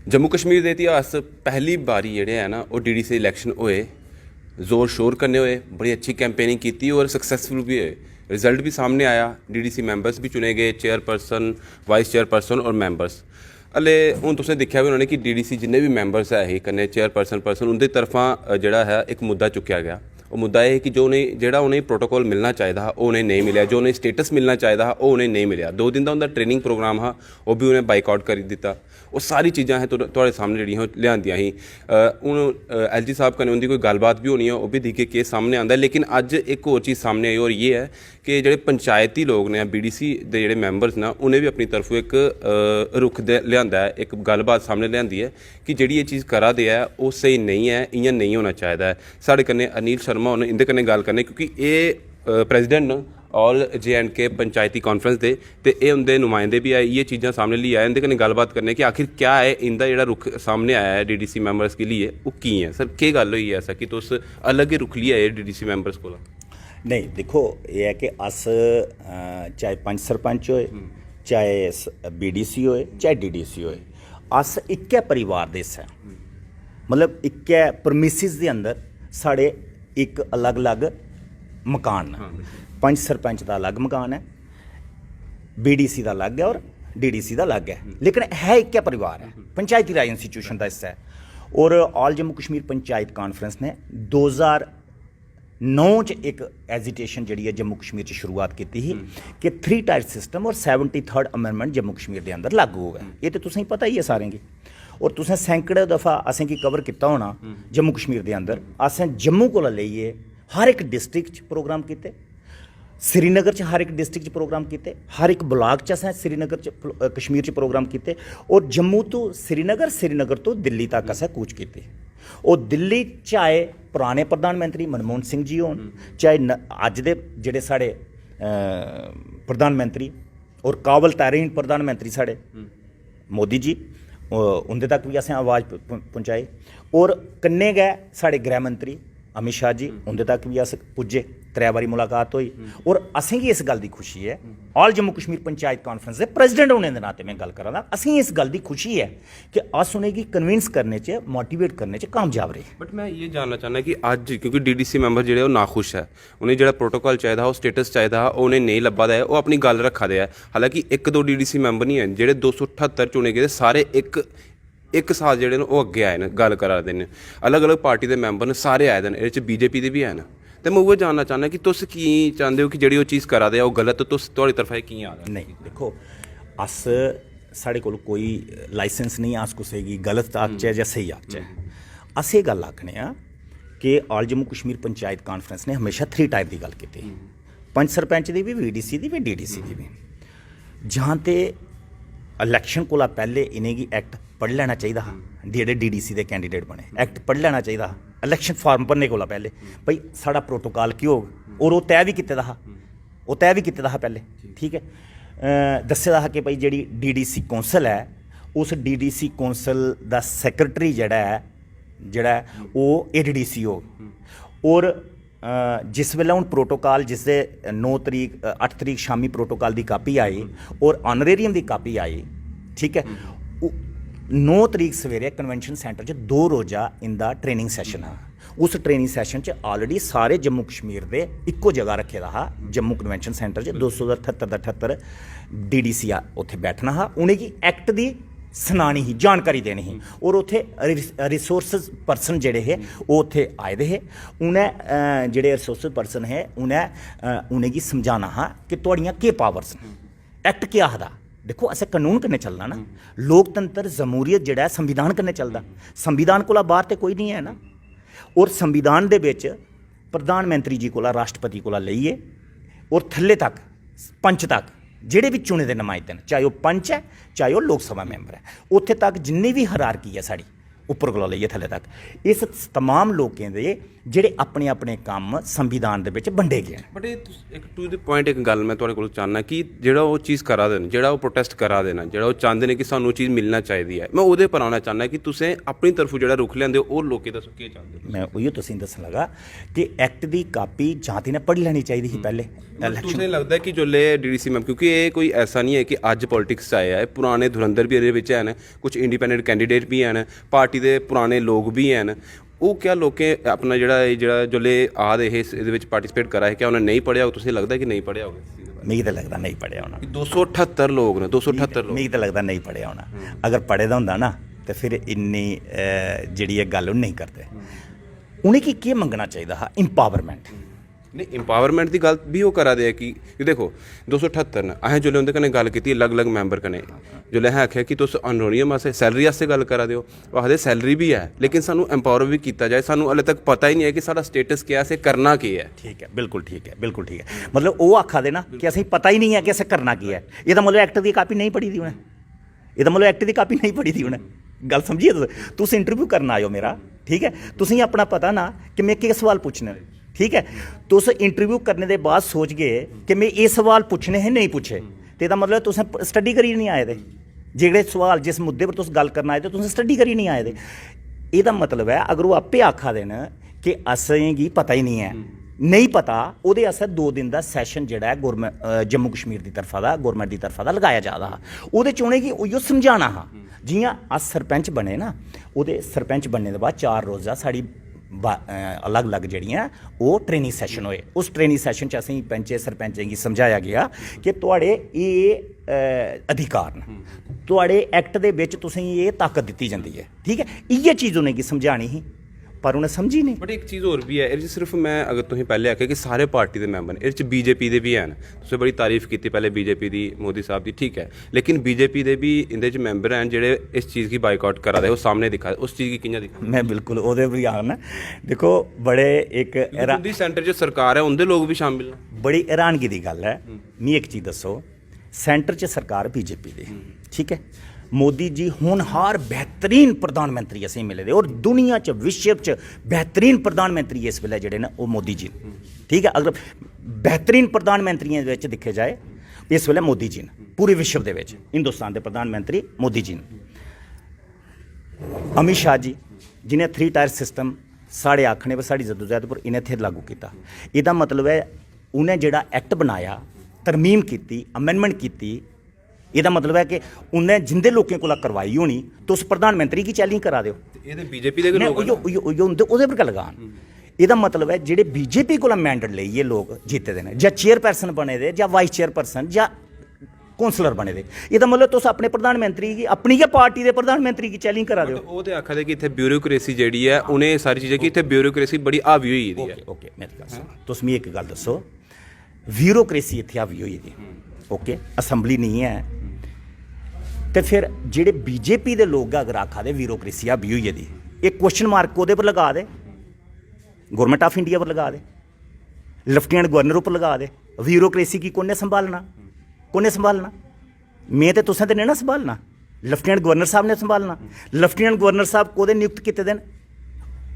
जम्मू कश्मीर के इतिहास पहली बारी जेह्ड़े है ना वो डीडीसी इलैक्शन होए, जोर शोर कन्नै होए, बड़ी अच्छी कैंपेनिंग की और सक्सैसफुल भी होए। रिजल्ट भी सामने आया, डीडीसी मैंबर्स भी चुने गए, चेयरपर्सन, वाइस चेयरपर्सन और मैंबर्स। हले हूँ तुसें दिक्खिया भी होना कि डीडीसी जिन्ने भी मैंबर्स है ही कन्नै चेयरपर्सन उनकी तरफा जेह्ड़ा है एक मुद्दा चुक्या गया। वो मुद्दा ये कि जो उन्हें जेह्ड़ा उन्हें प्रोटोकॉल मिलना चाहिए हा वो उन्हें नहीं मिले, जो उन्हें स्टेटस मिलना चाहिए हा वो उन्हें नहीं मिले। 2 दिन का उनका ट्रेनिंग प्रोग्राम हा वो भी उन्हें बाइकआउट कर दिता। वो सारी चीज़ां तुहाडे सामने जिहड़ियां लिआंदियां ही। हुण एलजी साहब कन्नै उनकी कोई गलबात भी होनी है, वो भी दिक्खिए केस सामने आंदा है। लेकिन अज एक होर चीज़ सामने आई और ये है कि जेह्ड़े पंचायती लोग ने बीडीसी दे जेह्ड़े मैंबर्स ने उन्हें भी अपनी तरफों एक रुख लिआंदा है, एक गलबात सामने लिआंदी है कि जेह्ड़ी ये चीज़ करा दे है वो सही नहीं है, इ'यां नहीं होना चाहिए है। साढ़े कन्नै अनिल शर्मा होने इंदे कन्नै गल करने क्योंकि ये प्रेजिडेंट न ऑल JNK पंचायती कॉन्फ्रेंस दे ते ये उनके नुमाइंदे भी आए, ये चीज़ां सामने लिए आए। इनके कन्नै गलबात करने कि आखिर क्या है इनका जेह्ड़ा रुख सामने आया है डीडीसी मैंबर्स के लिए वो की है। सर केह् गल्ल होई ऐसा कि तुस अलग ही रुख लिए आए डीडीसी मैंबर्स कोला? नहीं देखो, ये है कि अस चाहे पंच सरपंच होए, चाहे BDC होए, चाहे DDC होए, अस इक्कै परिवार दे हिस्सा, मतलब इक्कै परमिसिस दे अंदर साढ़े एक अलग अलग मकान न। पंच सरपंच का अलग मकान है, BDC का अलग है और DDC का अलग है, लेकिन है इक्कै परिवार है, पंचायती राज इंस्टीट्यूशन का हिस्सा है। और ऑल जम्मू कश्मीर पंचायत कॉन्फ्रेंस ने 2009 च एक एजिटेशन जी है जम्मू कश्मीर च शुरुआत की थी कि 3 टायर सिस्टम और 73rd अमेंडमेंट जम्मू कश्मीर के अंदर लागू हो गया। ये तो तुसें पता ही है सारें की, और तुसें सैकड़ों दफ़ा असें की कवर किया होना जम्मू कश्मीर के अंदर। असें जम्मू को लेइयै हर एक डिस्ट्रिक्ट प्रोग्राम किए, श्रीनगर च हर एक डिस्ट्रिक्ट प्रोग्राम किए, हर एक ब्लाक च असें श्रीनगर च कश्मीर च प्रोग्राम किए, और जम्मू तो श्रीनगर, श्रीनगर तो दिल्ली तक असें कूच किए। और दिल्ली चाहे पुराने प्रधानमंत्री मनमोहन सिंह जी होन, चाहे अज दे जेह्ड़े साढ़े प्रधानमंत्री और काबल तरीन प्रधानमंत्री साढ़े मोदी जी, उंदे तक भी असें आवाज़ पहुँचाई। और कन्नै गै साढ़े गृह मंत्री अमित शाह जी, उंदे तक भी अस पुज्जे, 3 बारी मुलाकात हुई। और असें गी इस गल की खुशी है, ऑल जम्मू कश्मीर पंचायत कॉन्फ्रेंस के प्रेजिडेंट होने के नाते मैं गल करा दा, असें इस गल की खुशी है कि अस उनेंगी कन्विंस करने च, मोटिवेट करने च कामयाब रहे। बट मैं ये जानना चाहना कि अज क्योंकि डीडीसी मैंबर जेह्ड़े वो नाखुश है, उन्हें जो प्रोटोकॉल चाहिए वो स्टेटस चाहिए वो उन्हें नहीं लब्भा दा है, वो अपनी गल रखा दे है। हालांकि 1-2 डीडीसी मैंबर नहीं हैं जेह्ड़े 278 चुने गए, सारे एक साल जेह्ड़े न वो अग्गे आए न, गल करा दे न। अलग अलग पार्टी के मैंबर न, सारे आए दे न, एह्दे च BJP दे भी हैन। तो मैं उ'यै जानना चाहना कि तुस की चाहते हो कि जेह्ड़ी वो चीज़ करा दे वो गलत, तुस तुहाड़ी तरफा की आ रहा? नहीं देखो, अस साढ़े कोल कोई लाइसेंस नहीं, अस कुसै गी गलत आखचै जां स्हेई आखचै। अस एह् गल्ल आखने आं कि ऑल जम्मू कश्मीर पंचायत कॉन्फ्रेंस ने हमेशा 3 टायर की गल की, पंच सरपंच की भी, BDC की भी, DDC की भी। जहाँ ते इलैक्शन कोला पैह्ले इनेंगी एक्ट पढ़ लैना चाहिए हा, जेह्ड़े DDC के कैंडीडेट बने, एक्ट पढ़ लैना चाहिए हा इलैक्शन फार्म भरने कोला पैह्ले, भाई साढ़ा प्रोटोकॉल केह् होग, और वो तय भी कीते दा हा, वो तय भी कीते दा हा पैह्ले, ठीक है। दस्से दा हा कि भाई जेह्ड़ी DDC कौंसल है, उस DDC कौंसल दा सैक्रटरी जेह्ड़ा है वो ADDC होग। और जिस वेल्लै हूँ प्रोटोकॉल जिसदे 8 तरीक शामी प्रोटोकॉल की कापी आई और ऑनरेरियम की कापी आई, ठीक है। 9 तरीक सवेरे कन्वेंशन सेंटर च 2 रोज़ा इंदा ट्रेनिंग सैशन हा। उस ट्रेनिंग सैशन च ऑलरेडी सारे जम्मू कश्मीर दे इक्को जगह रखे दा हा, जम्मू कन्वेंशन सेंटर च 278 DDC उत्थे बैठना हा, उनेंगी एक्ट दी सनानी ही, जानकारी देनी ही। और उत्थे रिसोर्स पर्सन जेह्ड़े हे वो उत्थे आए दे हे, उ'नें जेह्ड़े रिसोर्स पर्सन हे उनेंगी समझाना हा कि तुहाड़ियां केह् पावर्स न, एक्ट केह् आखदा। देखो असें कानून कन्नै चलना ना, लोकतंत्र जमहूरियत जेह्ड़ा है संविधान कन्नै चलदा, संविधान कोला बाहर ते कोई नहीं है ना। और संविधान दे विच प्रधानमंत्री जी कोला, राष्ट्रपति कोला लेइयै और थल्ले तक पंच तक जेह्ड़े भी चुने दे नुमाइंदे न, चाहे वो पंच है चाहे वो लोक सभा मैंबर है, उत्थे तक जिन्नी भी हरारकी है साड़ी ਉੱਪਰ ਕੋਲੋਂ ਲਈਏ ਥੱਲੇ ਤੱਕ, ਇਸ तमाम ਲੋਕਾਂ ਦੇ ਜਿਹੜੇ ਆਪਣੇ ਆਪਣੇ ਕੰਮ ਸੰਵਿਧਾਨ ਦੇ ਵਿੱਚ ਵੰਡੇ ਗਏ ਨੇ। ਬਟ ਇਹ ਇੱਕ ਟੂ ਦੀ ਪੁਆਇੰਟ ਇੱਕ ਗੱਲ ਮੈਂ ਤੁਹਾਡੇ ਕੋਲ ਚਾਹੁੰਦਾ ਕਿ ਜਿਹੜਾ ਉਹ ਚੀਜ਼ ਕਰਾ ਦੇਣ, ਜਿਹੜਾ ਉਹ ਪ੍ਰੋਟੈਸਟ ਕਰਾ ਦੇਣਾ, ਜਿਹੜਾ ਉਹ ਚਾਹੁੰਦੇ ਨੇ ਕਿ ਸਾਨੂੰ ਚੀਜ਼ ਮਿਲਣਾ ਚਾਹੀਦੀ ਹੈ, ਮੈਂ ਉਹਦੇ ਪਰ ਆਉਣਾ ਚਾਹੁੰਦਾ ਕਿ ਤੁਸੀਂ ਆਪਣੀ ਤਰਫੋਂ ਜਿਹੜਾ ਰੁਖ ਲੈਂਦੇ ਹੋ ਉਹ ਲੋਕੀ ਦੱਸੋ ਕੀ ਚਾਹੁੰਦੇ ਹੋ। ਮੈਂ ਉਹੀਓ ਤੁਸੀਂ ਦੱਸਣ ਲੱਗਾ ਕਿ ਐਕਟ ਦੀ ਕਾਪੀ ਜਾਂ ਤਾਂ ਪੜ੍ਹ ਲੈਣੀ ਚਾਹੀਦੀ ਸੀ ਪਹਿਲੇ ਇਲੈਕਸ਼ਨ। ਤੁਸੀਂ ਲੱਗਦਾ ਕਿ ਜੋਲੇ ਡੀਡੀਸੀ ਮੈਮ, ਕਿਉਂਕਿ ਇਹ ਕੋਈ ਐਸਾ ਨਹੀਂ ਹੈ ਕਿ ਅੱਜ ਪੋਲਿਟਿਕਸ 'ਚ ਆਇਆ ਹੈ, ਪੁਰਾਣੇ ਧੁਰੰਧਰ ਵੀ ਇਹਦੇ ਵਿੱਚ ਹਨ, ਕੁਝ ਇੰਡੀਪੈਂਡੈਂਟ ਕੈਂਡੀਡੇਟ ਵੀ ਹਨ, ਪਾਰਟੀ ਦੇ ਪੁਰਾਣੇ ਲੋਕ ਵੀ ਹਨ, ਉਹ ਕਿਆ ਲੋਕੇ ਆਪਣਾ ਜਿਹੜਾ ਜੋਲੇ ਆਦ ਇਹਦੇ ਵਿੱਚ ਪਾਰਟਿਸਿਪੇਟ ਕਰਾ ਹੈ, ਕਿਆ ਉਹਨੇ ਨਹੀਂ ਪੜ੍ਹਿਆ ਹੋ? ਤੁਸੀਂ ਲੱਗਦਾ ਕਿ ਨਹੀਂ ਪੜ੍ਹਿਆ ਹੋਗਾ? ਮੈਨੂੰ ਤਾਂ ਲੱਗਦਾ ਨਹੀਂ ਪੜ੍ਹਿਆ ਹੋਣਾ। 278 ਲੋਕ ਨੇ, 278 ਲੋਕ। ਮੈਨੂੰ ਤਾਂ ਲੱਗਦਾ ਨਹੀਂ ਪੜ੍ਹਿਆ ਹੋਣਾ। ਅਗਰ ਪੜ੍ਹੇ ਦਾ ਹੁੰਦਾ ਨਾ ਤਾਂ ਫਿਰ ਇੰਨੀ ਜਿਹੜੀ ਇਹ ਗੱਲ ਉਹ ਨਹੀਂ ਕਰਦੇ। ਉਹਨੇ ਕੀ ਮੰਗਣਾ ਚਾਹੀਦਾ ਹੈ? ਇੰਪਾਵਰਮੈਂਟ। ਨਹੀਂ, ਇੰਪਾਵਰਮੈਂਟ ਦੀ ਗੱਲ ਵੀ ਉਹ ਕਰਾ ਦੇ कि देखो 278 ने असें जोल्ले उंदे कन्नै गल कीती, अलग अलग मैंबर कन्नै, जोल्ले असें आखेआ कि तुस अनरोनियम आस्ते सैलरी आस्ते गल करा दिओ, ओह् आखदे सैलरी भी है लेकिन सानू एम्पावर भी कीता जाए, सानू हले तक पता ही नहीं है कि साडा स्टेटस क्या है, असें करना की है। ठीक है, बिल्कुल ठीक है, बिल्कुल ठीक है। मतलब वो आखा दे ना कि असें पता ही नहीं है कि असें करना की है, ਇਹਦਾ मतलब एक्ट की कापी नहीं पढ़ी दी उन्हें, ਇਹਦਾ मतलब एक्ट की कापी नहीं पढ़ी दी उन्हें। गल समझिए, तुस इंटरव्यू करना आयो मेरा, ठीक है, तुसीं अपना पता ना कि मैं किस सवाल पूछने, ठीक है, तुस इंटरव्यू करने के बाद सोच गए कि मैं ये सवाल पूछने हैं नहीं पूछे, तो ਇਹਦਾ मतलब तुसें स्टडी करी नहीं आए थे, जेह्ड़े सवाल जिस मुद्दे पर तुस गल करना आए थे तुसें स्टडी करी नहीं आए थे। ਇਹਦਾ मतलब है अगर वो आपे आखा देन कि असेंगी पता ही नहीं है, नहीं पता, ਉਹਦੇ आस्तै 2 दिन का सैशन ਜਿਹੜਾ है गौरमेंट जम्मू कश्मीर की तरफा दा, गौरमेंट की तरफा दा लगाया जा रहा, ਉਹਦੇ च उ'नेंगी उइयो समझाना हा। जियां अस सरपंच बने ना, ਉਹਦੇ सरपंच बनने के बाद 4 रोज़ा साड़ी अलग अलग जड़ियाँ वो ट्रेनिंग सैशन होए। उस ट्रेनिंग सैशन च असें पंचे सरपंचें गी समझाया गया कि तुहाड़े ये अधिकार न, तुहाड़े एक्ट दे विच तुसें ये ताकत दित्ती जांदी है, ठीक है, इ'यै चीज़ उ'नेंगी समझानी ही पर उन्हें समझी नहीं। बट एक चीज़ होर भी है, ये सिर्फ मैं अगर तुसीं पहले आखेआ कि सारे पार्टी के मैंबर ने, ये बीजेपी के भी हैं, तुसें बड़ी तारीफ की पहले बीजेपी की, मोदी साहब की, ठीक है, लेकिन बीजेपी के भी इंदे च मैंबर हैं जेह्ड़े इस चीज़ की बाइकआउट करा दे, वो सामने दिखा दे, उस चीज़ की कि'यां दिखा? मैं बिल्कुल ओहदे भी आना, देखो बड़े एक सेंटर च सरकार है, उनके लोग भी शामिल हैं। बड़ी हैरानगी की गल है। मी एक चीज़ दसो, सेंटर च सरकार बीजेपी की, ठीक है, मोदी जी होनहार बेहतरीन प्रधानमंत्री असें मिले दे, और दुनिया च विश्व च बेहतरीन प्रधानमंत्री इस वेले जेह्ड़े न वो मोदी जी, ठीक है, अगर बेहतरीन प्रधानमंत्रियों विच दिखे जाए इस वेले मोदी जी न, पूरे विश्व दे विच हिंदुस्तान के प्रधानमंत्री मोदी जी न। अमित शाह जी जिन्हें 3 टायर सिस्टम साढ़े आखने पर साड़ी जदोजहद पर इन्हें थे लागू किया, ਇਹਦਾ मतलब है उन्हें जेड़ा एक्ट बनाया, तरमीम की, अमेंडमेंट की, ਇਹਦਾ मतलब है कि उन्हें जिंदे लोगों को करवाई होनी तो उस प्रधानमंत्री की चैलेंज करा दो। ये बीजेपी के लोग ਉਹਦੇ पर गल लगान, ਇਹਦਾ मतलब है ਜਿਹੜੇ बीजेपी को मैंडेट लइए लोग जीते दे ने, ਜਾਂ चेयरपर्सन बने दे, ਜਾਂ वाइस चेयरपर्सन, ਜਾਂ कौंसलर बने दे, ਇਹਦਾ मतलब तुस अपने प्रधानमंत्री की अपनी गै पार्टी के प्रधानमंत्री की चैलेंज करा दो। ਉਹ ਤੇ ਆਖਦੇ ਕਿ ਇੱਥੇ ਬਿਊਰੋਕ੍ਰੇਸੀ ਜਿਹੜੀ ਹੈ ਉਹਨੇ ਸਾਰੀ ਚੀਜ਼ਾਂ ਕਿ ਇੱਥੇ ਬਿਊਰੋਕ੍ਰੇਸੀ ਬੜੀ ਹਾਵੀ ਹੋਈ ਦੀ ਹੈ। ओके मेरी गल सुनो, तुस मी एक गल दसो, ब्यूरोक्रेसी इत्थे हावी होई दी, ओके, असैंबली नहीं है, तो फिर जेह्ड़े बीजेपी के लोग अगर आखा दे ब्यूरोक्रेसी हावी होई दी, एक क्वेश्चन मार्क ओहदे पर लगा दे, गौरमेंट ऑफ इंडिया पर लगा दे, लेफ्टिनेंट गवर्नर पर लगा दे, ब्यूरोक्रेसी की कुन्ने संभालना, कुन्ने संभालना? मैं तो तुसें ते नहीं ना संभालना, लेफ्टिनेंट गवर्नर साहब ने संभालना। लेफ्टिनेंट गवर्नर साहब कोदे नियुक्त कीते दे न?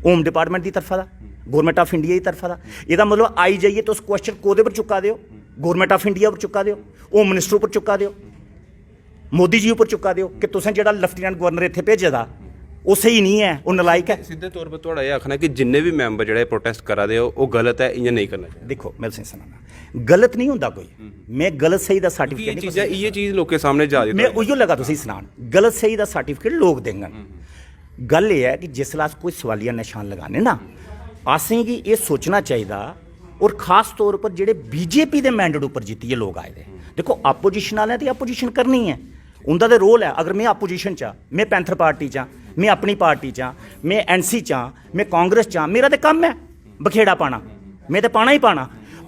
होम डिपार्टमेंट की तरफा दा, गौरमेंट ऑफ इंडिया की तरफा दा। ਇਹਦਾ मतलब आई जाइए तुस क्वेश्चन कोदे पर चुका दिओ, गौरमेंट ऑफ इंडिया पर चुका दिओ, होम मिनिस्टर पर चुका दिओ, मोदी जी उपर चुका दिओ कि तुसें जेह्ड़ा लेफ्टिनेंट गवर्नर इत्थे भेजे दा ਉਹ सही नहीं है, वो नलायक है। सीधे तौर पर थोड़ा यह आखना कि जिन्ने भी मैंबर जेह्ड़े प्रोटेस्ट करा दे वो गलत है, इ'यां नहीं करना चाहिए। देखो मैं तुसें सनाना, गलत नहीं होंदा कोई, मैं गलत सही दा सर्टिफिकेट नहीं, ये चीज़ लोगों के सामने जा रही है, मैं उइयो लगा तुसीं सनान, गलत सही दा सर्टिफिकेट लोग देंगन। गल ये है कि जिसलै अस कोई सवालिया निशान लगाने ना, असें गी एह् सोचना चाहिदा, और खास तौर पर जेह्ड़े बीजेपी दे मैंडेट उपर जित्तियै लोग आए दे, देखो अपोजिशन आह्लें ते अपोजिशन करनी है, उंदा ते रोल है। अगर मैं अपोजिशन चा, मैं पैंथर पार्टी चा, मैं अपनी पार्टी चा, मैं एनसी चा, मैं कांग्रेस चा, मेरा तो कम है बखेड़ा पाना, मैं तो पाना ही पाना।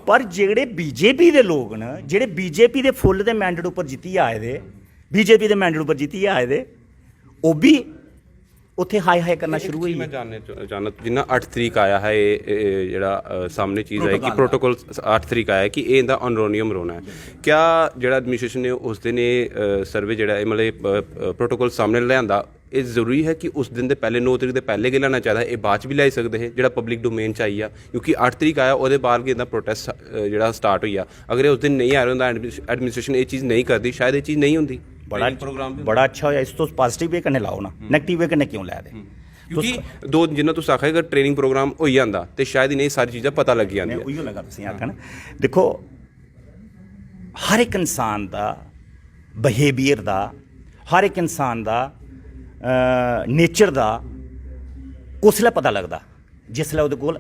पर जेह्ड़े बीजेपी के लोग न, जेह्ड़े बीजेपी के फुल के मैंडेट उपर जित्तियै आए दे, बीजेपी के मैंडेट उपर जित्तियै आए दे, ओह् भी ਉੱਥੇ ਹਾਈ ਹਾਈ ਕਰਨਾ ਸ਼ੁਰੂ ਹੋਈ ਮੈਂ ਜਾਣਨਾ ਜਿੰਨਾ 8 ਤਰੀਕ ਆਇਆ ਹੈ ਇਹ ਜਿਹੜਾ ਸਾਹਮਣੇ ਚੀਜ਼ ਹੈ ਕਿ ਪ੍ਰੋਟੋਕੋਲ 8 ਤਰੀਕ ਆਇਆ ਕਿ ਇਹ ਇਹਦਾ ਅਨਰੋਨੀਅਮ ਰੋਣਾ ਹੈ ਕਿਆ ਜਿਹੜਾ ਐਡਮਿਨਿਸਟ੍ਰੇਸ਼ਨ ਨੇ ਉਸ ਦਿਨ ਇਹ ਸਰਵੇ ਜਿਹੜਾ ਇਹ ਮਤਲਬ ਪ੍ਰੋਟੋਕੋਲ ਸਾਹਮਣੇ ਲਿਆਂਦਾ ਇਹ ਜ਼ਰੂਰੀ ਹੈ ਕਿ ਉਸ ਦਿਨ ਦੇ ਪਹਿਲੇ 9 ਤਰੀਕ ਦੇ ਪਹਿਲੇ ਕਿ ਲੈਣਾ ਚਾਹੀਦਾ ਇਹ ਬਾਅਦ 'ਚ ਵੀ ਲੈ ਸਕਦੇ ਹੈ ਜਿਹੜਾ ਪਬਲਿਕ ਡੋਮੇਨ 'ਚ ਆਈ ਆ ਕਿਉਂਕਿ 8 ਤਰੀਕ ਆਇਆ ਉਹਦੇ ਬਾਅਦ ਕਿ ਇਹਦਾ ਪ੍ਰੋਟੈਸਟ ਜਿਹੜਾ ਸਟਾਰਟ ਹੋਈ ਆ ਅਗਰ ਇਹ ਉਸ ਦਿਨ ਨਹੀਂ ਆ ਰਿਹਾ ਹੁੰਦਾ ਐਡਮਿਨਿਸਟ੍ਰੇਸ਼ਨ ਇਹ ਚੀਜ਼ ਨਹੀਂ ਕਰਦੀ ਸ਼ਾਇਦ ਇਹ ਚੀਜ਼ ਨਹੀਂ ਹੁੰਦੀ ਬੜਾ ਅੱਛਾ ਹੋਇਆ ਇਸ ਤੋਂ ਪੋਜ਼ਿਟਿਵ ਵੇ ਕਨੇ ਲਾਓ ਨਾ ਨੈਗੇਟਿਵ ਵੇ ਕਨੇ ਕਿਉਂ ਲੈ ਦੇ ਕਿਉਂਕਿ ਦੋ ਜਿੰਨਾ ਤੁਸੀਂ ਆਖਿਆ ਅਗਰ ਟ੍ਰੇਨਿੰਗ ਪ੍ਰੋਗਰਾਮ ਹੋਈ ਜਾਂਦਾ ਤੇ ਸ਼ਾਇਦ ਹੀ ਨਹੀਂ ਸਾਰੀ ਚੀਜ਼ਾਂ ਪਤਾ ਲੱਗ ਜਾਂਦੀਆਂ ਉਹੀਓ ਲੱਗਾ ਤੁਸੀਂ ਆਖਣ ਦੇਖੋ ਹਰ ਇੱਕ ਇਨਸਾਨ ਦਾ ਬਿਹੇਵੀਅਰ ਦਾ ਹਰ ਇੱਕ ਇਨਸਾਨ ਦਾ ਨੇਚਰ ਦਾ ਉਸਲੇ ਪਤਾ ਲੱਗਦਾ ਜਿਸਲੇ ਉਹਦੇ ਕੋਲ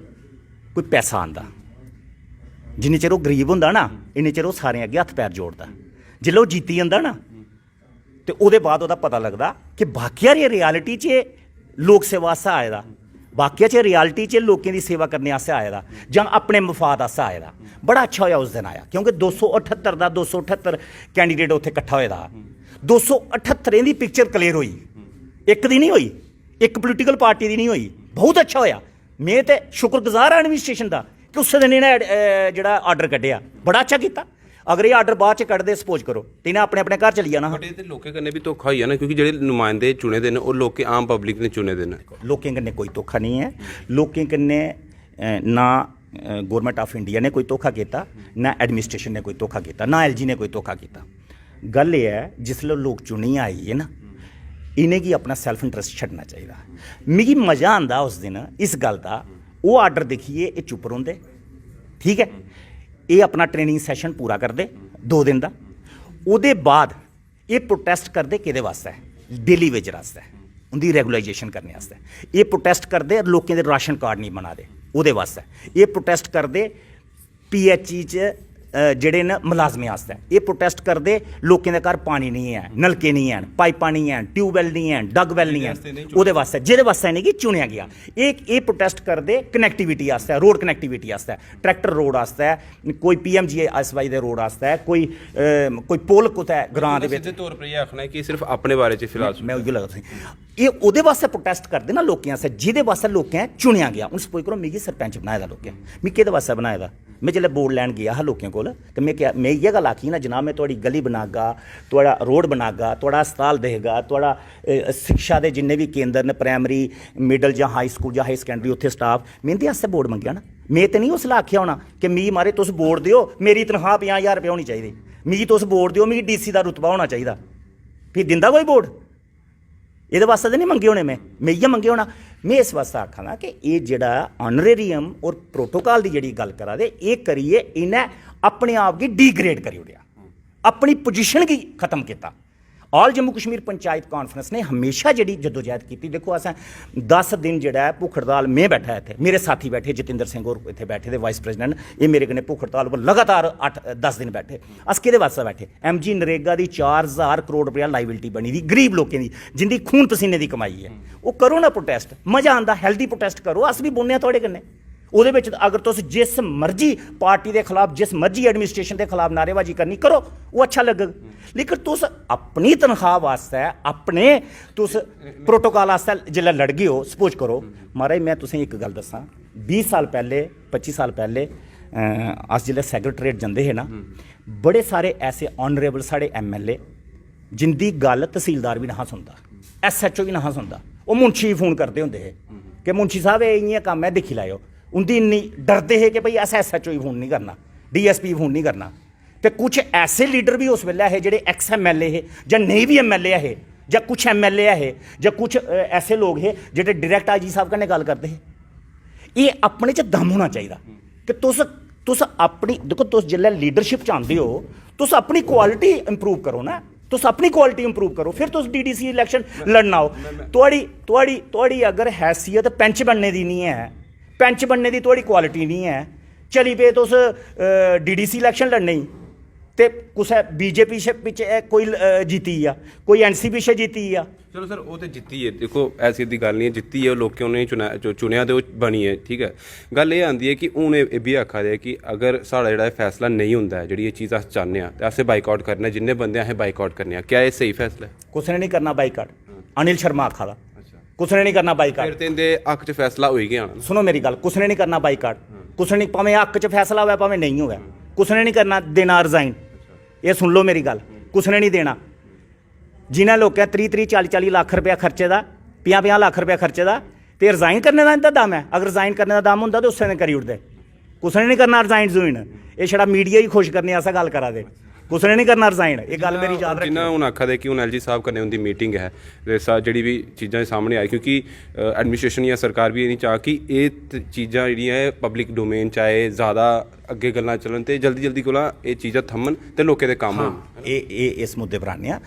ਕੋਈ ਪੈਸਾ ਆਂਦਾ ਜਿੰਨੇ ਚਿਰ ਉਹ ਗਰੀਬ ਹੁੰਦਾ ਨਾ ਇੰਨੇ ਚਿਰ ਉਹ ਸਾਰਿਆਂ ਅੱਗੇ ਹੱਥ ਪੈਰ ਜੋੜਦਾ ਜਿੱਲੇ ਉਹ ਜੀਤੀ ਜਾਂਦਾ ਨਾ ਤੇ ਉਹਦੇ ਬਾਅਦ ਉਹਦਾ ਪਤਾ ਲੱਗਦਾ ਕਿ ਬਾਕੀਆਂ ਦੀ ਰਿਐਲਿਟੀ 'ਚ ਲੋਕ ਸੇਵਾ ਆਸਾ ਆਏ ਦਾ ਬਾਕੀਆਂ 'ਚ ਰਿਐਲਿਟੀ 'ਚ ਲੋਕਾਂ ਦੀ ਸੇਵਾ ਕਰਨੇ ਆਸਤੇ ਆਏ ਦਾ ਜਾਂ ਆਪਣੇ ਮਫਾਦ ਆਸਤੇ ਆਏ ਦਾ ਬੜਾ ਅੱਛਾ ਹੋਇਆ ਉਸ ਦਿਨ ਆਇਆ ਕਿਉਂਕਿ 278 ਦਾ 278 ਕੈਂਡੀਡੇਟ ਉੱਥੇ ਇਕੱਠਾ ਹੋਏ ਦਾ 278 ਦੀ ਪਿਕਚਰ ਕਲੀਅਰ ਹੋਈ ਇੱਕ ਦੀ ਨਹੀਂ ਹੋਈ ਇੱਕ ਪੋਲੀਟੀਕਲ ਪਾਰਟੀ ਦੀ ਨਹੀਂ ਹੋਈ ਬਹੁਤ ਅੱਛਾ ਹੋਇਆ ਮੈਂ ਤੇ ਸ਼ੁਕਰਗੁਜ਼ਾਰ ਹਾਂ ਐਡਮਿਨਿਸਟ੍ਰੇਸ਼ਨ ਦਾ ਕਿ ਉਸੇ ਦਿਨ ਇਹਨੇ ਜਿਹੜਾ ਆਰਡਰ ਕੱਢਿਆ ਬੜਾ ਅੱਛਾ ਕੀਤਾ ਅਗਰ ਇਹ ਆਰਡਰ ਬਾਅਦ 'ਚ ਕੱਢਦੇ ਸਪੋਜ਼ ਕਰੋ ਤੇ ਇਹਨੇ ਆਪਣੇ ਆਪਣੇ ਘਰ ਚਲੀ ਜਾਣਾ ਬਟ ਇਹ ਤੇ ਲੋਕਾਂ ਕੰਨੇ ਵੀ ਧੋਖਾ ਹੋਈ ਆ ਨਾ ਕਿਉਂਕਿ ਜਿਹੜੇ ਨੁਮਾਇੰਦੇ ਚੁਣੇ ਦੇ ਨੇ ਉਹ ਲੋਕੇ ਆਮ ਪਬਲਿਕ ਨੇ ਚੁਣੇ ਦੇ ਨੇ ਲੋਕਾਂ ਕੰਨੇ ਕੋਈ ਧੋਖਾ ਨਹੀਂ ਹੈ ਲੋਕਾਂ ਕੰਨੇ ਨਾ ਗੌਰਮੈਂਟ ਆਫ ਇੰਡੀਆ ਨੇ ਕੋਈ ਧੋਖਾ ਕੀਤਾ ਨਾ ਐਡਮਿਨਿਸਟ੍ਰੇਸ਼ਨ ਨੇ ਕੋਈ ਧੋਖਾ ਕੀਤਾ ਨਾ ਐਲਜੀ ਨੇ ਕੋਈ ਧੋਖਾ ਕੀਤਾ ਗੱਲ ਇਹ ਹੈ ਜਿਸਲੇ ਲੋਕ ਚੁਣੀ ਆਈ ਹੈ ਨਾ इन्हें की अपना सैल्फ इंटरस्ट छड्डना चाहिए मिगी मज़ा आंदा उस दिन इस गल का वो आर्डर देखिए ये चुप रौंदे ठीक है ये अपना ट्रेनिंग सैशन पूरा करते 2 दिन का उहदे बाद ये प्रोटेस्ट करते किहदे वास्ते डेली वेज वास्ते उनकी रेगुलाइजेशन करने वास्ते ये प्रोटेस्ट करते लोगों के राशन कार्ड नहीं बना दे उहदे वास्ते ये प्रोटेस्ट करते PHE च ਜਿਹੜੇ ਨੇ ਮੁਲਾਜ਼ਮਾਂ ਵਾਸਤੇ ਇਹ ਪ੍ਰੋਟੈਸਟ ਕਰਦੇ ਲੋਕਾਂ ਦੇ ਘਰ ਪਾਣੀ ਨਹੀਂ ਹੈ ਨਲਕੇ ਨਹੀਂ ਹਨ ਪਾਈਪਾਂ ਨਹੀਂ ਹਨ ਟਿਊਬਵੈਲ ਨਹੀਂ ਹਨ ਡਗਵੈਲ ਨਹੀਂ ਹਨ ਉਹਦੇ ਵਾਸਤੇ ਜਿਹਦੇ ਵਾਸਤੇ ਨਹੀਂ ਕਿ ਚੁਣਿਆ ਗਿਆ ਇਹ ਪ੍ਰੋਟੈਸਟ ਕਰਦੇ ਕਨੈਕਟੀਵਿਟੀ ਵਾਸਤੇ ਰੋਡ ਕਨੈਕਟੀਵਿਟੀ ਵਾਸਤੇ ਟਰੈਕਟਰ ਰੋਡ ਵਾਸਤੇ ਕੋਈ PMGSY ਦੇ ਰੋਡ ਵਾਸਤੇ ਕੋਈ ਪੁਲ ਕੁਤਾ ਗ੍ਰਾਂ ਦੇ ਵਿੱਚ ਸਿੱਧੇ ਤੌਰ 'ਤੇ ਇਹ ਆਖਣਾ ਕਿ ਸਿਰਫ ਆਪਣੇ ਬਾਰੇ 'ਚ ਫਿਲਹਾਲ ਮੈਂ ਉਹੀ ਲੱਗਦਾ ਸੀ ਇਹ ਉਹਦੇ ਵਾਸਤੇ ਪ੍ਰੋਟੈਸਟ ਕਰਦੇ ਨਾ ਲੋਕਾਂ ਵਾਸਤੇ ਜਿਹਦੇ ਵਾਸਤੇ ਲੋਕਾਂ ਚੁਣਿਆ ਗਿਆ ਹੁਣ ਸਪੋਜ਼ ਕਰੋ ਮਿਗੀ ਸਰਪੰਚ ਬਣਾਇਆ ਦਾ ਲੋਕਾਂ ਮੈਂ ਕਿਹਦੇ ਵਾਸਤੇ ਬਣਾਇਆ ਦਾ मैं जिसले बोर्ड लैन गया हा लोगों को तो मैं ये गल आखी ना जनाब मैं थोड़ी गली बनागा थोड़ा रोड बनागा थोड़ा अस्पताल देगा थोड़ा शिक्षा के जिन्ने भी केंद्र ने प्राइमरी मिडल या हाई स्कूल या हाई सकैंडरी उत्थे स्टाफ मेहनती आस्ते बोर्ड मंगया ना मैं तो नहीं उसले आख्या होना कि मिगी मारे तुस बोर्ड दिओ मेरी तनख्वाह 50,000 रुपये होनी चाहिए मिगी तुस बोर्ड दिओ मिगी DC का रुतबा होना चाहिए फिर दिंदा कोई बोर्ड ये वास्ते तो नहीं मंगे होने मैं इयै मंगे होना मैं इस वास्ते आखा ना कि ये जोड़ा ऑनरेरियम और प्रोटोकॉल की जी गल करा दे ये करिए इन्हें अपने आप की डिग्रेड करी ओड़िया अपनी पोजीशन की खत्म किया ऑल जम्मू कश्मीर पंचायत कॉन्फ्रेंस ने हमेशा जी जदोजहद की देखो असें 10 दिन जोड़ा भुख हड़ताल में बैठा इतने मेरे साथी बैठे जतिंदर सिंह और इतने बैठे थे वाइस प्रेजिडेंट ये मेरे कन्नै भुख हड़ताल पर लगातार 8-10 दिन बैठे अस किहदे वास्ते बैठे MG नरेगा की 4,000 करोड़ रुपया लाइबिलिटी बनी दी गरीब लोगों की जिंदी खून पसीने की कमाई है वो करो ना प्रोटेस्ट मज़ा आंदा हेल्दी प्रोटेस्ट करो अस भी बोलने थोड़े कन्नै ਉਹਦੇ ਵਿੱਚ अगर तुस जिस मर्जी पार्टी के खिलाफ जिस मर्जी एडमिनिस्ट्रेशन के खिलाफ नारेबाजी करनी करो वो अच्छा लगेगा लेकिन तुस अपनी तनख्वाह वास्ते अपने तुस प्रोटोकॉल वास्ते जिसलै लड़ गए हो सपोज करो महाराज मैं तुसें एक गल दस्सां 20 साल पहले 25 साल पहले अस जिसलै सैक्रेटरीएट जंदे हे ना बड़े सारे ऐसे ऑनरेबल साढ़े MLA जिंदी गल तहसीलदार भी नहीं सुनता SHO भी नहीं सुनता वो मुंशी फोन करते होंगे हे कि मुंशी साहब इ'यां कम्म है दिक्खी लैओ उनकी इन्नी डरते है कि भाई अस SHO फोन नहीं करना DSP फोन नहीं करना तो कुछ ऐसे लीडर भी उस वेले है जोड़े एक्स MLA है या नहीं भी MLA है या कुछ MLA है या कुछ ऐसे लोग है जो डायरैक्ट IG साहब कन्नै गल करते हैं ये अपने च दम होना चाहिए कि तुस अपनी देखो तुस जिसलै लीडरशिप चाहते हो तुस अपनी क्वालिटी इंप्रूव करो ना तुस अपनी क्वालिटी इंप्रूव करो फिर तुस DDC इलैक्शन लड़ना हो थोड़ी अगर हैसियत पैंच बनने की नहीं है पैंच बनने की थोड़ी क्वालिटी नहीं है चली पे तुस DDC इलैक्शन लड़ने तो कुसै BJP पिछे कोई जीती आ कोई NC पिछे जीती आ चलो सर वो तो जित्ती है देखो ऐसी दी गल नहीं है जित्ती है लोगों ने चुनिया तो बनी है ठीक है गल ये आती है कि हूँ ये भी आखा दे कि अगर साढ़ा जो फैसला नहीं होंदा है जी ये चीज़ अस चाहते हैं तो असें बाईकआउट करना जिन्ने बंदे असें बाईकआउट करने क्या ये सही फैसला है कुछ ने नहीं करना बाईकआउट अनिल शर्मा आखा दा कुछ ने नहीं करना बाईकाट। ਫਿਰ ਤੇ ਇਹਦੇ ਹੱਕ 'ਚ ਫੈਸਲਾ ਹੋ ਹੀ ਗਿਆ ਨਾ। सुनो मेरी गल, कुछ ने नहीं करना बाईकाट, कुछ ने भावें हक च फैसला होवे भावें नहीं होवे, कुछ ने नहीं करना देना रिजाइन। ये सुन लो मेरी गल, कुछ ने नहीं देना। जिन्हें लोगों 30-40 लाख रुपया खर्चे का, 50 लाख रुपया खर्चे का, तो रिजाइन करने का इनका दम है। अगर रिजाइन करने का दम होंदा तो उस दिन करी उठते। कुछ ने नहीं करना रिजाइन जुइन, ये छड़ा मीडिया ही खुश करने ऐसा गल करा दे। कुछ ने नहीं करना रिजाइन, ये गल मेरी याद रखी। ਜਿੰਨਾ ਹੁਣ ਆਖਾ ਦੇ ਕਿ ਹੁਣ ਐਲਜੀ ਸਾਹਿਬ ਕਰਨੇ ਹੁੰਦੀ ਮੀਟਿੰਗ ਹੈ ਤੇ ਜਿਹੜੀ ਵੀ ਚੀਜ਼ਾਂ ਸਾਹਮਣੇ ਆਈ, ਕਿਉਂਕਿ ਐਡਮਿਨਿਸਟ੍ਰੇਸ਼ਨ ਜਾਂ ਸਰਕਾਰ ਵੀ ਇਹ ਨਹੀਂ ਚਾਹ ਕਿ ਇਹ ਚੀਜ਼ਾਂ ਜਿਹੜੀਆਂ ਪਬਲਿਕ ਡੋਮੇਨ 'ਚ ਆਏ, ਜ਼ਿਆਦਾ ਅੱਗੇ ਗੱਲਾਂ ਚੱਲਣ ਤੇ ਜਲਦੀ ਕੋਲਾ ਇਹ ਚੀਜ਼ਾਂ ਥੰਮਣ ਤੇ ਲੋਕਾਂ ਦੇ ਕੰਮ ਹੋਣ। ਇਹ ਇਸ ਮੁੱਦੇ ਪਰ ਆਨੇ ਆ।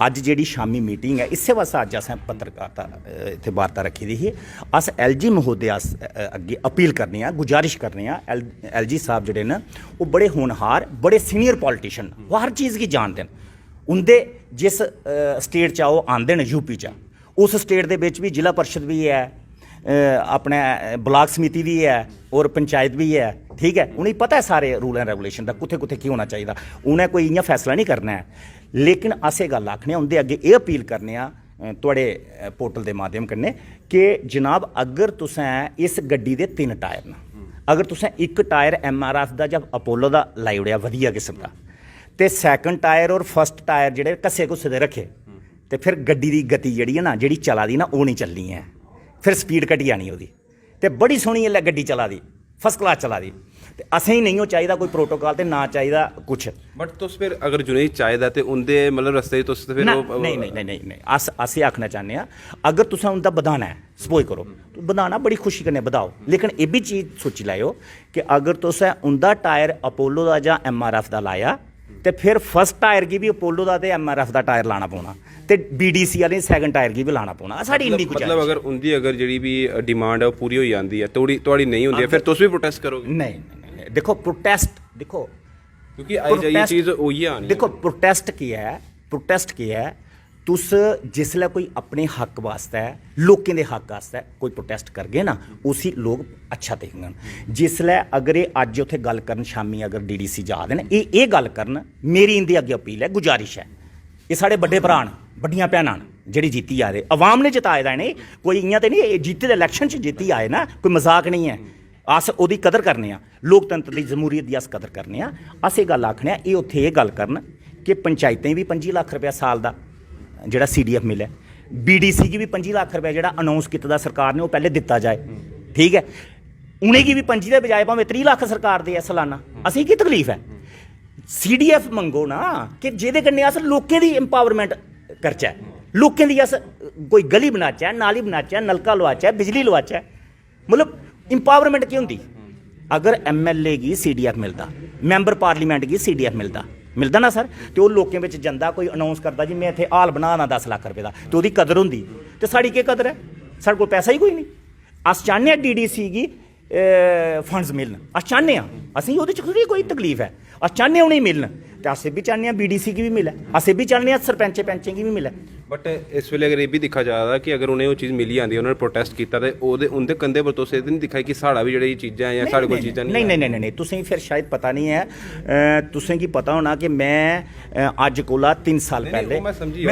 ਅੱਜ ਜਿਹੜੀ ਸ਼ਾਮੀ ਮੀਟਿੰਗ ਹੈ, ਇਸੇ ਵਾਸਤੇ ਅੱਜ ਅਸਾਂ ਪੱਤਰਕਾਰਤਾ ਇੱਥੇ ਵਾਰਤਾ ਰੱਖੀ ਦੀ ਸੀ। ਅਸ ਐਲਜੀ ਮਹੋਦਿਆ ਅੱਗੇ ਅਪੀਲ ਕਰਨੇ ਆ, ਗੁਜ਼ਾਰਿਸ਼ ਕਰਨੇ ਆ। ਐਲਜੀ ਸਾਹਿਬ ਜਿਹੜੇ ਨੇ ਉਹ ਬੜੇ ਹੋਣਹਾਰ, ਬੜੇ ਸੀਨੀਅਰ ਪੋਲੀਟੀਸ਼ੀਅਨ, ਉਹ ਹਰ ਚੀਜ਼ ਕੀ ਜਾਣਦੇ ਨੇ। ਉਹਦੇ ਜਿਸ ਸਟੇਟ 'ਚ ਉਹ ਆਉਂਦੇ ਨੇ, ਯੂਪੀ 'ਚ, ਉਸ ਸਟੇਟ ਦੇ ਵਿੱਚ ਵੀ ਜ਼ਿਲ੍ਹਾ ਪਰਿਸ਼ਦ ਵੀ ਹੈ, अपने ब्लाक समिति भी है और पंचायत भी है। ठीक है, उन्हें पता है सारे रूल एंड रेगुलेशन का कुत्थे कुत्थे की होना चाहिए। उन्हें कोई इ'यां फैसला नहीं करना है। लेकिन असें गल आखने उं'दे अग्गे एह् अपील करने थोड़े पोर्टल के माध्यम कन्नै कि जनाब अगर तुसें इस गड्डी दे 3 टायर न, अगर तुसें एक टायर MRF का जां अपोलो का लाई ओड़ेआ वधिया किस्म का, तो सैकंड टायर और फर्स्ट टायर जेह्ड़े घस्से घुस्से दे रखे, तो फिर गड्डी की गति जिहड़ी है ना, जिहड़ी चला दी ना, वो नहीं चलनी है। फिर स्पीड घटी जानी ओहदी, ते बड़ी सोहनी इसलै गड्डी चला दी, फर्स्ट क्लास चला दी। ते असें ही नहीं हो चाहिदा कोई प्रोटोकॉल, ते ना चाहिदा कुछ। बट तुस फिर अगर जुनेद चाहिदा ते उंदे मतलब रस्ते तुस फिर नहीं नहीं नहीं नहीं अस आखना चाहते हैं, अगर तुसें उंदा बधाना है, सपोज करो तो बधाना बड़ी खुशी कन्नै बधाओ, लेकिन ये भी चीज़ सोची लैओ कि अगर तुसें उंदा टायर अपोलो का जां MRF का लाया, तो फिर फर्स्ट टायर की भी अपोलो का ते MRF का टायर लाना पौना, ते BDC वाले सैकंड टायर की भी लाना पौना। साड़ी इन्नी कुछ मतलब अगर उनकी अगर जी भी डिमांड है वो पूरी हो जाती है, थोड़ी नहीं होती है, फिर तुस भी प्रोटेस्ट करोगे? नहीं, देखो प्रोटेस्ट, देखो क्योंकि आई जाइए चीज़ वही आनी। देखो प्रोटेस्ट की है तुस जिसलै कोई अपने हक वास्ते, लोकें दे हक वास्ते कोई प्रोटेस्ट करगे ना, उसी लोग अच्छा दिखङन। जिसलै अगर ये अज्ज उत्थे गल करन, शामी अगर DDC जा दे न, ये गल करन, मेरी इंदे अग्गे अपील है, गुजारिश है। ये साढ़े बड्डे भरा न, बड्डियां भैनां न जेह्ड़ी जीती आ दे, अवाम ने जिताए दा इ'नें, कोई इ'यां ते नहीं जीते दे इलैक्शन च जीती आए ना, कोई मजाक नहीं है। अस ओह्दी कदर करने आ, लोकतंत्र दी जमहूरीयत दी अस कदर करने आ। अस एह् गल्ल आखने आं, एह् उत्थे एह् गल्ल करन कि पंचायतें भी 25 लाख रुपया साल दा जेह्ड़ा CDF मिले, BDC की भी 25 लाख रुपया जेह्ड़ा अनाउंस कीते दा सरकार ने, वो पहले दित्ता जाए। ठीक है, उ'नेंगी भी 25 दे बजाए भावें 30 लाख सरकार दे सालाना, असें की तकलीफ है। CDF मंगो ना कि जेह्दे कन्नै अस लोकें दी एम्पावरमेंट करचै, लोकें दी अस कोई गली बनाचै, नाली बनाचै, नलका लवाचै, बिजली लवाचै। मतलब एम्पावरमेंट केह् होंदी? अगर MLA गी CDF मिलदा, मैंबर पार्लीमेंट गी CDF मिलदा ना सर, तो वो लोकें बिच जंदा, कोई अनाउंस करदा जी मैं इत्थे हाल बना दा 10 लाख रुपए दा, तो ओह्दी कदर होंदी। ते साढ़ी केह् कदर है? साढ़े कोल पैसा ही कोई नहीं। अस चाहने आं DDC गी फंड्स मिलन, अस चाहने आं, असेंगी ओह्दे च थोड़ी कोई तकलीफ है। अस चाहने उ'नेंगी मिलन, ते अस भी चाहने आं BDC गी भी मिले, अस भी चाहने आं सरपंचें पैंचें गी भी मिले। बट इस वेले अगर ये भी दिक्खा जा रहा कि अगर उन्हें वो चीज़ मिली आती है, उन्होंने प्रोटेस्ट किया, तो उनके कंधे पर तुस नहीं दिखा कि साढ़ा भी जेह्ड़ी चीज़ां या साढ़े कोल चीज़ां नहीं तुसें फिर शायद पता नहीं है, तुसें की पता होना कि मैं अज्ज कोला 3 साल पहले, मैं समझी,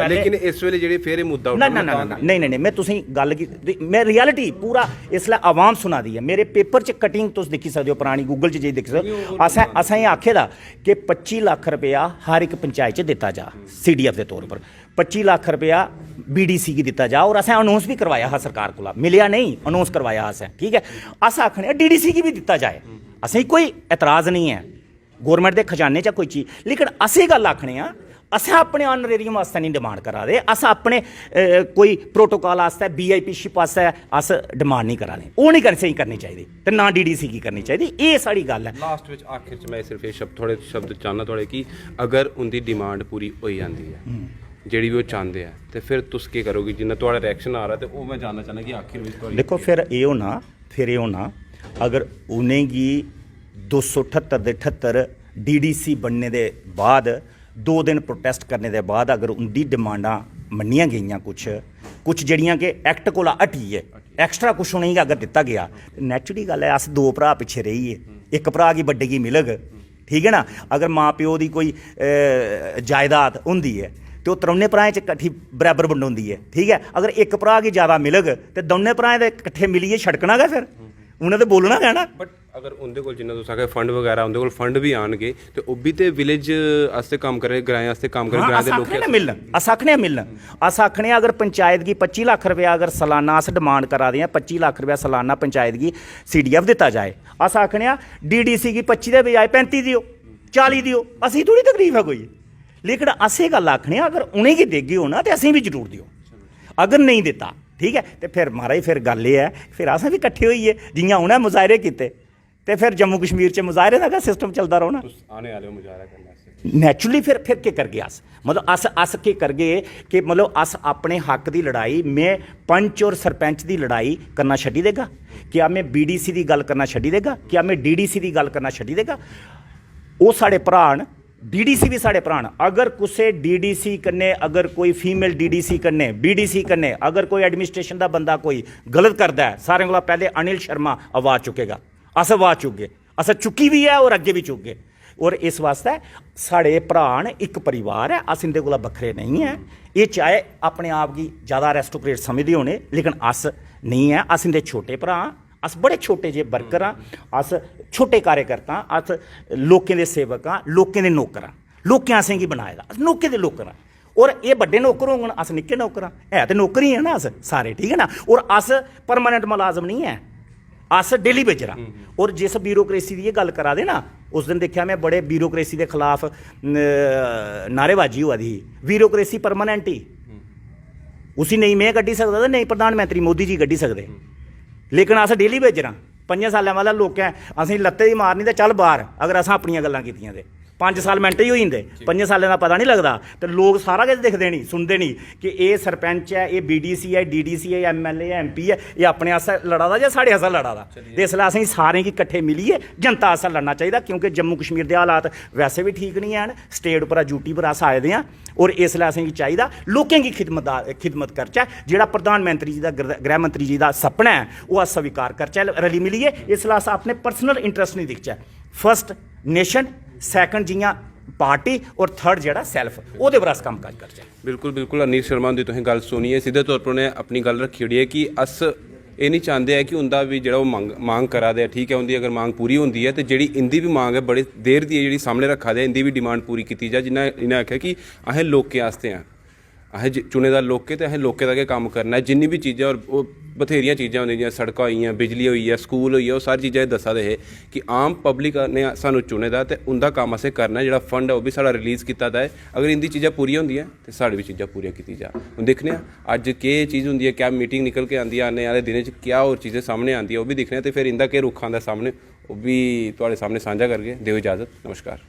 लेकिन इस वेले जेह्ड़ी फिर मुद्दा नहीं मैं तुसें गल की, मैं रियलिटी पूरा इसलै आवाम सुना दी है। मेरे पेपर च कटिंग तुस दिक्खी सकदे हो, पुरानी गूगल च जाइयै दिक्खी सकदे हो। असें एह् आखे दा कि 25 लाख रुपया हर एक पंचायत च दित्ता जा CDF के तौर पर, 25 लाख रुपया BDC गी दित्ता जा, और असें अनाउंस भी करवाया हा सरकार कोला, मिलेआ नहीं, अनाउंस करवाया असें। ठीक है, अस आखने DDC गी भी दित्ता जाए, असें कोई एतराज़ नहीं है गौरमेंट के खजाने च कोई चीज़, लेकिन असें गल्ल आखने आं, अस अपने ऑनरेरियम वास्ते नहीं डिमांड करा दे, अस अपने कोई प्रोटोकॉल आस्ते VIP-शिप आस्ते अस डिमांड नहीं करा दे, वो नहीं करनी चाहिए, तो ना DDC की करनी चाहिए। ये साड़ी गल है। लास्ट में आखिर च मैं सिर्फ ये थोड़े शब्द चाहना थोड़े कि अगर उनकी डिमांड पूरी हो जाती है, ਜਿਹੜੀ ਵੀ ਉਹ ਚਾਹੁੰਦੇ ਆ, ਤੇ ਫਿਰ ਤੁਸੀਂ ਕੀ ਕਰੋਗੇ? ਜਿੰਨਾ ਤੁਹਾਡਾ ਰਿਐਕਸ਼ਨ ਆ ਰਿਹਾ, ਤੇ ਉਹ ਮੈਂ ਜਾਨਣਾ ਚਾਹੁੰਦਾ ਕਿ ਆਖਿਰ ਵਿੱਚ ਤੁਹਾਡੀ देखो फिर ये होना अगर उन्हें गी 278 दे 78 DDC बनने दे बाद 2 दिन प्रोटेस्ट करने दे बाद अगर उनकी डिमांडां मन्नियां गईयां, कुछ जड़ियां कि एक्ट कोला हटी है, एक्स्ट्रा कुछ उनेंगी अगर दिता गया, नैचुरली गल है अस 2 भरा पिछे रहिए, एक भरा गी बड्डे गी मिलग। ठीक है ना, अगर माँ प्यो की कोई जायदाद होंदी है, ਤੇ ਉਹ ਤਰੌਨੇ ਭਰਾਵਾਂ 'ਚ ਇਕੱਠੀ ਬਰਾਬਰ ਵੰਡਾਉਂਦੀ ਹੈ, ਠੀਕ ਹੈ। ਅਗਰ ਇੱਕ ਭਰਾ ਕੀ ਜ਼ਿਆਦਾ ਮਿਲਗ ਤੇ ਦੋਨੇ ਭਰਾਵਾਂ ਦੇ ਇਕੱਠੇ ਮਿਲੀਏ ਛੜਕਣਾ ਗਾ, ਫਿਰ ਉਹਨੇ ਤੇ ਬੋਲਣਾ ਗਾ ਨਾ। ਬਟ ਅਗਰ ਉਹਦੇ ਕੋਲ ਜਿੰਨਾ ਤੁਸੀਂ ਆਖਿਆ ਫੰਡ ਵਗੈਰਾ ਉਹਦੇ ਕੋਲ ਫੰਡ ਵੀ ਆਣਗੇ ਤੇ ਉਹ ਵੀ ਤੇ ਵਿਲੇਜ ਵਾਸਤੇ ਕੰਮ ਕਰੇ, ਗ੍ਰਾਂਆਂ ਵਾਸਤੇ ਕੰਮ ਕਰੇ, ਗ੍ਰਾਂਆਂ ਦੇ ਲੋਕ ਮਿਲਣ ਅਸ आखने अगर पंचायत की 25 लाख रुपया अगर सालाना अस डिमांड करा दे 25 लाख रुपया सालाना पंचायत की CDF दिता जाए। अस आखने DDC की 25 के बजाय 35 दियो, 40 दियो, असी थोड़ी तकलीफ है कोई। लेकिन अस ये गल आखने अगर उन्हें की देगे हो ना तो असीं भी जरूर दियो, अगर नहीं दिता ठीक है तो फिर महाराज फिर गल ये है फिर अस भी इकट्ठे होइए जियां उन्हें मुजाहरे किए तो फिर जम्मू कश्मीर च मुजाहरे का सिस्टम चलता रहो ना। आने वाले मुजाहरा करना नैचुरली फिर के कर गए अस मतलब अस के कर गए कि मतलब अस अपने हक की लड़ाई में पंच और सरपंच की लड़ाई करना छड्डी देगा, क्या मैं BDC की गल करना छड्डी देगा, क्या मैं DDC की गल करना छड्डी देगा। वो साढ़े भरा न, DDC भी साढ़े भरा न। अगर कुछ DDC कन्ने अगर कोई फीमेल DDC कन्ने BDC कन्ने अगर कोई एडमिनिस्ट्रेशन का बंदा कोई गलत करता है, सारे कोला पहले अनिल शर्मा आवाज़ चुकेगा, अस आवाज़ चुके, अस चुकी भी है और अगे भी चुके। और इस वास्ते साढ़े भरा न, एक परिवार है, अस इंदे कोला बखरे नहीं है। ये चाहे अपने आप की ज़्यादा एरिस्टोक्रेट समझदे होने लेकिन अस नहीं है, अस इंदे छोटे भरा, अस बड़े छोटे जे वर्कर हाँ, अस छोटे कार्यकर्ता, अस लोकें दे सेवक हाँ, लोकें दे नौकर हाँ, लोकें असें गी बनाए दा, अस लोकें दे नौकर हाँ। और ये बड़े नौकर होंगन, अस निक्के नौकर हाँ, है तो नौकर ही है ना अस सारे, ठीक है ना। और अस परमानेंट मुलाजम नहीं है, अस डेली बेजर हाँ। और जिस ब्यूरोक्रेसी की गल करा दे ना, उस दिन देखा मैं बड़े ब्यूरोक्रेसी के खिलाफ नारेबाजी हुआ दी। ब्यूरोक्रेसी परमानेंट ही उसी नहीं मैं कड्ढी सकदा, नहीं प्रधानमंत्री मोदी जी कड्ढी सकते, लेकिन अस डेली बेजर हाँ। 5 साल वाला लोकें असीं लत्ते दी मारनी तो चल बाहर, अगर अस अपनियां गल्लां कीतियां ते 5 साल मिंट ही हो जाते, 5 सालें का पता नहीं लगता। तो लोग सारा कुछ दिखते नहीं सुनते नहीं कि ये सरपंच है, ये BDC है, DDC है, MLA है, MP है, ये अपने आस्ते लड़ा दा या साढ़े आस्ते लड़ा दा। तो इसलिए असें सारें गी कट्ठे मिलिए जनता आस्ते लड़ना चाहिए, क्योंकि जम्मू कश्मीर के हालात वैसे भी ठीक नहीं हैं, स्टेट पर ड्यूटी पर अस आए दे हैं। और इसलिए असें चाहिए लोकें की खिदमत करचै, जेड़ा प्रधानमंत्री जी का गृह मंत्री जी का सपना है वो अस स्वीकार करचै रली मिलिए। इसलिए अस अपने पर्सनल इंटरस्ट नहीं दिखचै, फर्स्ट नेशन, सैकंड जियां पार्टी और थर्ड जेड़ा सैल्फ, ਉਹਦੇ पर अस काम काज करचै। बिल्कुल बिल्कुल अनिल शर्मा ਦੀ ਤੁਸੀਂ ਗੱਲ ਸੁਣੀ ਹੈ, सीधे तौर पर उन्हें अपनी गल रखी होड़ी है कि अस ਇਹ ਨਹੀਂ ਚਾਹੁੰਦੇ ਹੈ कि उनका भी ਜਿਹੜਾ ਉਹ ਮੰਗ ਕਰਾ ਦੇ ठीक है, उनकी अगर मांग पूरी होंदी है तो ਜਿਹੜੀ इंदी भी मांग है बड़ी देर दी ਜਿਹੜੀ सामने रखा दे, इंदी भी डिमांड पूरी की जाए। जिन्हें इन्हें आख्या कि असें लोकें आस्ते हैं, असें चुनेदार लोकें ते असें लोकें दा गै कम्म करना है। जिन्नी भी चीज़ां और बथेरियां चीज़ां होंदियां जियां सड़कां होई, बिजली होई है, स्कूल होई है, वो सारी चीज़ां दस्सा दे हे कि आम पब्लिक ने सानू चुने दा ते उनका कम्म असें करना है। जेह्ड़ा फंड है वो भी साढ़ा रिलीज़ कीता दा है, अगर इंदी चीज़ां पूरियां होंदियां ते साढ़ी भी चीज़ां पूरियां कीती जा। हुण दिक्खने अज्ज केह् चीज़ होंदी है, क्या मीटिंग निकल के आंदी है, आने आह्ले दिनें च क्या होर चीज़ें सामने आंदियां, वो भी दिक्खने ते फिर इंदा केह् रुख आंदा सामने, वो भी तुहाडे सामने सांझा करगे। देओ इजाज़त, नमस्कार।